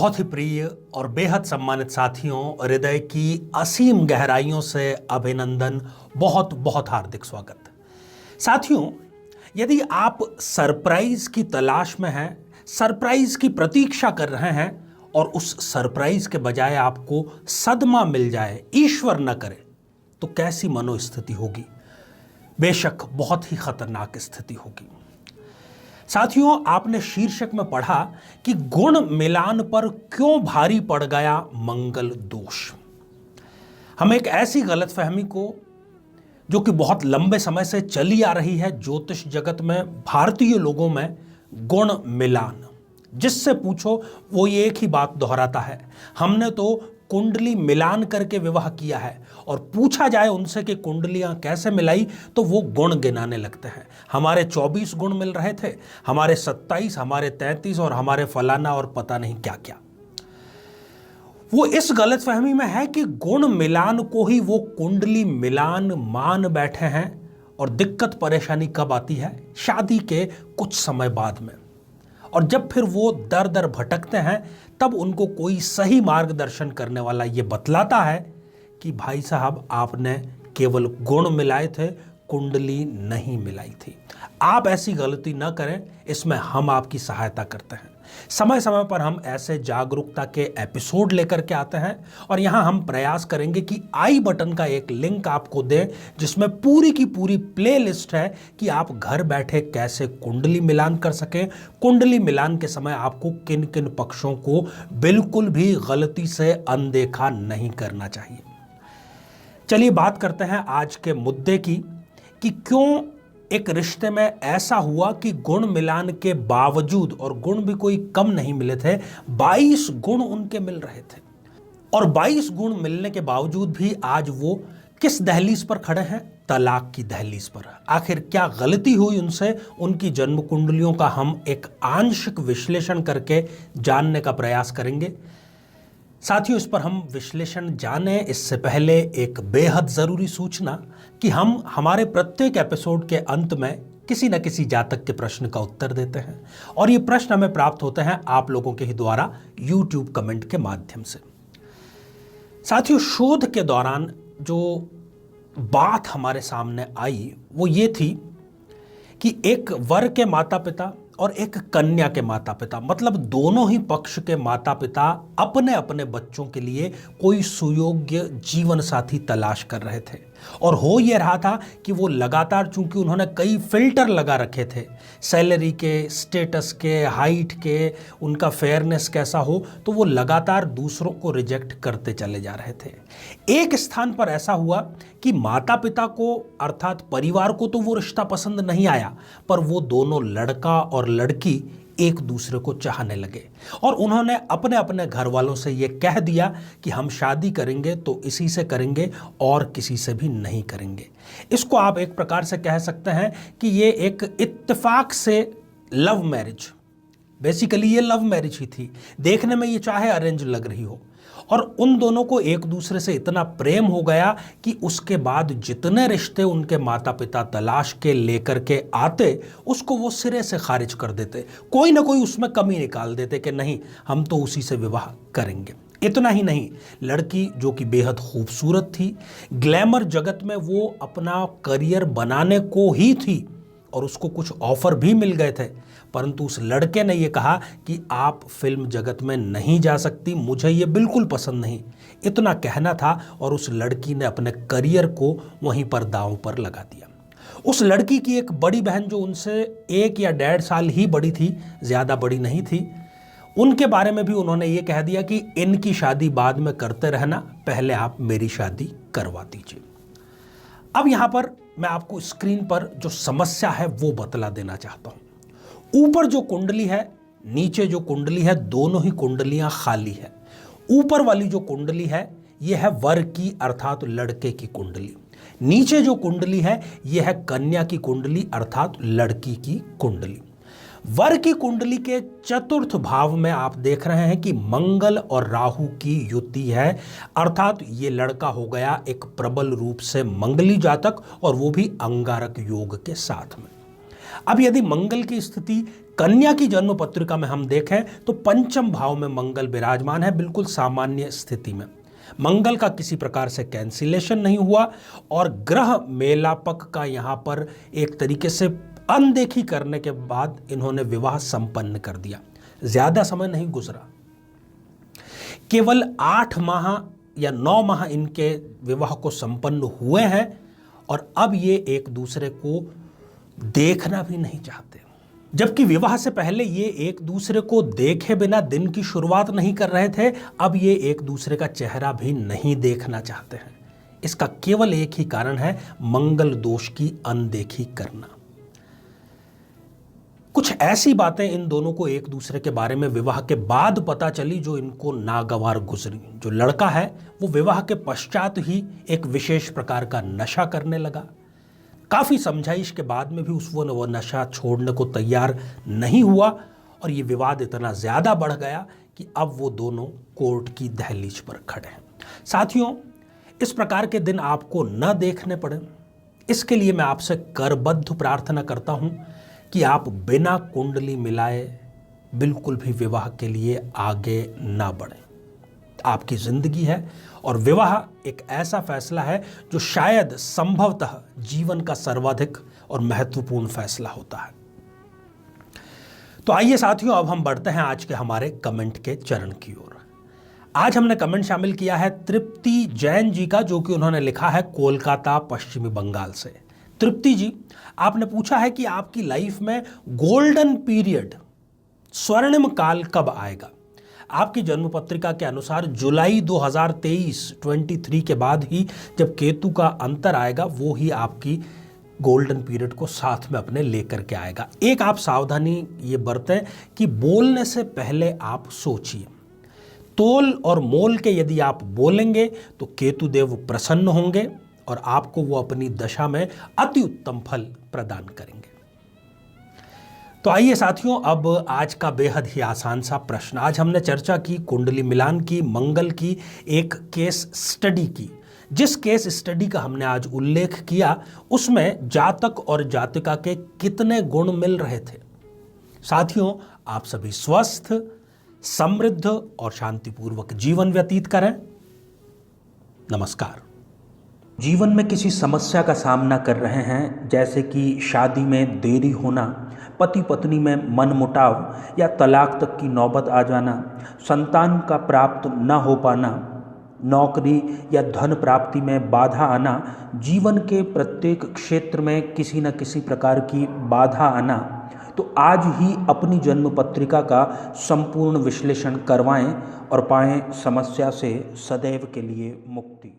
बहुत ही प्रिय और बेहद सम्मानित साथियों, हृदय की असीम गहराइयों से अभिनंदन, बहुत बहुत हार्दिक स्वागत। साथियों, यदि आप सरप्राइज की तलाश में हैं, सरप्राइज की प्रतीक्षा कर रहे हैं और उस सरप्राइज के बजाय आपको सदमा मिल जाए, ईश्वर न करे, तो कैसी मनोस्थिति होगी? बेशक बहुत ही खतरनाक स्थिति होगी। साथियों, आपने शीर्षक में पढ़ा कि गुण मिलान पर क्यों भारी पड़ गया मंगल दोष। हम एक ऐसी गलतफहमी को, जो कि बहुत लंबे समय से चली आ रही है ज्योतिष जगत में, भारतीय लोगों में, गुण मिलान, जिससे पूछो वो ये एक ही बात दोहराता है, हमने तो कुंडली मिलान करके विवाह किया है। और पूछा जाए उनसे कि कुंडलियां कैसे मिलाई, तो वो गुण गिनाने लगते हैं। हमारे 24 गुण मिल रहे थे, हमारे 27, हमारे 33 और हमारे फलाना और पता नहीं क्या क्या। वो इस गलतफहमी में है कि गुण मिलान को ही वो कुंडली मिलान मान बैठे हैं। और दिक्कत परेशानी कब आती है? शादी के कुछ समय बाद में। और जब फिर वो दर दर भटकते हैं, तब उनको कोई सही मार्गदर्शन करने वाला ये बतलाता है कि भाई साहब, आपने केवल गुण मिलाए थे, कुंडली नहीं मिलाई थी। आप ऐसी गलती न करें, इसमें हम आपकी सहायता करते हैं। समय समय पर हम ऐसे जागरूकता के एपिसोड लेकर के आते हैं और यहाँ हम प्रयास करेंगे कि आई बटन का एक लिंक आपको दें, जिसमें पूरी की पूरी प्लेलिस्ट है कि आप घर बैठे कैसे कुंडली मिलान कर सकें। कुंडली मिलान के समय आपको किन किन पक्षों को बिल्कुल भी गलती से अनदेखा नहीं करना चाहिए। चलिए बात करते हैं आज के मुद्दे की, कि क्यों एक रिश्ते में ऐसा हुआ कि गुण मिलान के बावजूद, और गुण भी कोई कम नहीं मिले थे, 22 गुण उनके मिल रहे थे, और 22 गुण मिलने के बावजूद भी आज वो किस दहलीज पर खड़े हैं? तलाक की दहलीज पर। आखिर क्या गलती हुई उनसे? उनकी जन्म कुंडलियों का हम एक आंशिक विश्लेषण करके जानने का प्रयास करेंगे। साथियों, इस पर हम विश्लेषण जाने इससे पहले एक बेहद जरूरी सूचना कि हम हमारे प्रत्येक एपिसोड के अंत में किसी न किसी जातक के प्रश्न का उत्तर देते हैं, और ये प्रश्न हमें प्राप्त होते हैं आप लोगों के ही द्वारा YouTube कमेंट के माध्यम से। साथियों, शोध के दौरान जो बात हमारे सामने आई वो ये थी कि एक वर के माता पिता और एक कन्या के माता पिता, मतलब दोनों ही पक्ष के माता पिता अपने अपने बच्चों के लिए कोई सुयोग्य जीवन साथी तलाश कर रहे थे। और हो ये रहा था कि वो लगातार, चूंकि उन्होंने कई फिल्टर लगा रखे थे, सैलरी के, स्टेटस के, हाइट के, उनका फेयरनेस कैसा हो, तो वो लगातार दूसरों को रिजेक्ट करते चले जा रहे थे। एक स्थान पर ऐसा हुआ कि माता पिता को, अर्थात परिवार को, तो वो रिश्ता पसंद नहीं आया, पर वो दोनों, लड़का और लड़की, एक दूसरे को चाहने लगे। और उन्होंने अपने अपने घर वालों से ये कह दिया कि हम शादी करेंगे तो इसी से करेंगे और किसी से भी नहीं करेंगे। इसको आप एक प्रकार से कह सकते हैं कि ये एक इत्तेफाक से लव मैरिज, बेसिकली ये लव मैरिज ही थी। देखने में ये चाहे अरेंज लग रही हो, और उन दोनों को एक दूसरे से इतना प्रेम हो गया कि उसके बाद जितने रिश्ते उनके माता पिता तलाश के लेकर के आते, उसको वो सिरे से खारिज कर देते, कोई ना कोई उसमें कमी निकाल देते कि नहीं, हम तो उसी से विवाह करेंगे। इतना ही नहीं, लड़की जो कि बेहद खूबसूरत थी, ग्लैमर जगत में वो अपना करियर बनाने को ही थी, और उसको कुछ ऑफर भी मिल गए थे, परंतु उस लड़के ने ये कहा कि आप फिल्म जगत में नहीं जा सकती, मुझे ये बिल्कुल पसंद नहीं। इतना कहना था, और उस लड़की ने अपने करियर को वहीं पर दांव पर लगा दिया। उस लड़की की एक बड़ी बहन, जो उनसे 1 या 1.5 साल ही बड़ी थी, ज़्यादा बड़ी नहीं थी, उनके बारे में भी उन्होंने ये कह दिया कि इनकी शादी बाद में करते रहना, पहले आप मेरी शादी करवा दीजिए। अब यहाँ पर मैं आपको स्क्रीन पर जो समस्या है वो बतला देना चाहता हूँ। ऊपर जो कुंडली है, नीचे जो कुंडली है, दोनों ही कुंडलियां खाली है। ऊपर वाली जो कुंडली है यह है वर की, अर्थात लड़के की कुंडली। नीचे जो कुंडली है यह है कन्या की कुंडली, अर्थात लड़की की कुंडली। वर की कुंडली के चतुर्थ भाव में आप देख रहे हैं कि मंगल और राहु की युति है, अर्थात ये लड़का हो गया एक प्रबल रूप से मंगली जातक, और वो भी अंगारक योग के साथ में। अब यदि मंगल की स्थिति कन्या की जन्म पत्रिका में हम देखें तो पंचम भाव में मंगल विराजमान है, बिल्कुल सामान्य स्थिति में। मंगल का किसी प्रकार से कैंसिलेशन नहीं हुआ और ग्रह मेलापक का यहां पर एक तरीके से अनदेखी करने के बाद इन्होंने विवाह संपन्न कर दिया। ज्यादा समय नहीं गुजरा, केवल 8 माह या 9 माह इनके विवाह को संपन्न हुए हैं और अब ये एक दूसरे को देखना भी नहीं चाहते। जबकि विवाह से पहले ये एक दूसरे को देखे बिना दिन की शुरुआत नहीं कर रहे थे, अब ये एक दूसरे का चेहरा भी नहीं देखना चाहते हैं। इसका केवल एक ही कारण है, मंगल दोष की अनदेखी करना। कुछ ऐसी बातें इन दोनों को एक दूसरे के बारे में विवाह के बाद पता चली जो इनको नागवार गुजरी। जो लड़का है वो विवाह के पश्चात ही एक विशेष प्रकार का नशा करने लगा। काफी समझाइश के बाद में भी वो नशा छोड़ने को तैयार नहीं हुआ और ये विवाद इतना ज्यादा बढ़ गया कि अब वो दोनों कोर्ट की दहलीज पर खड़े हैं। साथियों, इस प्रकार के दिन आपको न देखने पड़े, इसके लिए मैं आपसे करबद्ध प्रार्थना करता हूं कि आप बिना कुंडली मिलाए बिल्कुल भी विवाह के लिए आगे ना बढ़ें। आपकी जिंदगी है और विवाह एक ऐसा फैसला है जो शायद संभवतः जीवन का सर्वाधिक और महत्वपूर्ण फैसला होता है। तो आइए साथियों, अब हम बढ़ते हैं आज के हमारे कमेंट के चरण की ओर। आज हमने कमेंट शामिल किया है तृप्ति जैन जी का, जो कि उन्होंने लिखा है कोलकाता पश्चिमी बंगाल से। तृप्ति जी, आपने पूछा है कि आपकी लाइफ में गोल्डन पीरियड, स्वर्णिम काल कब आएगा। आपकी जन्म पत्रिका के अनुसार जुलाई 2023 के बाद ही जब केतु का अंतर आएगा, वो ही आपकी गोल्डन पीरियड को साथ में अपने लेकर के आएगा। एक आप सावधानी ये बरतें कि बोलने से पहले आप सोचिए। तोल और मोल के यदि आप बोलेंगे तो केतु देव प्रसन्न होंगे और आपको वो अपनी दशा में अति उत्तम फल प्रदान करेंगे। तो आइए साथियों, अब आज का बेहद ही आसान सा प्रश्न। आज हमने चर्चा की कुंडली मिलान की, मंगल की, एक केस स्टडी की। जिस केस स्टडी का हमने आज उल्लेख किया उसमें जातक और जातिका के कितने गुण मिल रहे थे। साथियों, आप सभी स्वस्थ, समृद्ध और शांतिपूर्वक जीवन व्यतीत करें। नमस्कार। जीवन में किसी समस्या का सामना कर रहे हैं, जैसे कि शादी में देरी होना, पति पत्नी में मनमुटाव या तलाक तक की नौबत आ जाना, संतान का प्राप्त न हो पाना, नौकरी या धन प्राप्ति में बाधा आना, जीवन के प्रत्येक क्षेत्र में किसी न किसी प्रकार की बाधा आना, तो आज ही अपनी जन्म पत्रिका का संपूर्ण विश्लेषण करवाएं और पाएं समस्या से सदैव के लिए मुक्ति।